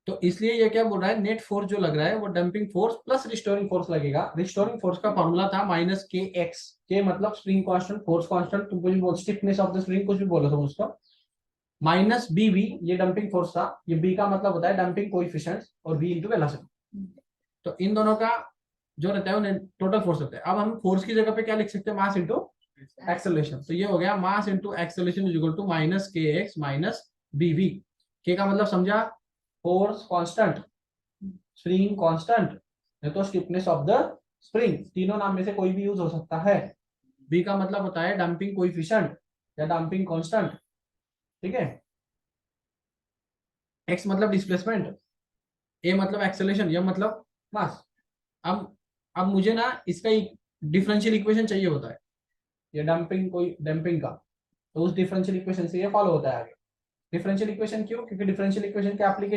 तो इसलिए ये क्या बोल रहा है, नेट फोर्स जो लग रहा है वो dumping force plus restoring force लगेगा। रिस्टोरिंग फोर्स का फॉर्मूला था माइनस के एक्स, के मतलब स्प्रिंग कांस्टेंट, फोर्स कांस्टेंट, तुम कुछ भी बोल, स्टिफनेस ऑफ द स्प्रिंग कुछ भी बोलो तुम उसको, माइनस बी वी, ये डंपिंग फोर्स था, ये बी का मतलब होता है डंपिंग कोएफिशिएंट और वी इनटू वेलोसिटी। तो इन दोनों का जो रहता है वो टोटल फोर्स होता है। अब हम फोर्स की जगह पे क्या लिख सकते हैं, मास इंटू एक्सेलरेशन। तो ये हो गया mass into acceleration is equal to minus K X minus B V. K का मतलब समझा, फोर्स कांस्टेंट, स्प्रिंग कांस्टेंट, नहीं तो स्टिफनेस ऑफ द स्प्रिंग, तीनों नाम में से कोई भी यूज हो सकता है। बी का मतलब होता है डंपिंग कोएफिशिएंट या डंपिंग कांस्टेंट, ठीक है। एक्स मतलब डिस्प्लेसमेंट, ए मतलब एक्सेलरेशन, यह मतलब मास। अब मुझे ना इसका डिफरेंशियल इक्वेशन चाहिए होता है, ये डंपिंग का, तो उस डिफरेंशियल इक्वेशन से ये फॉलो होता है आगे। डिफरेंशियल इक्वेशन क्यों, क्योंकि डिफरेंशियल इक्वेशन के एप्लीकेशन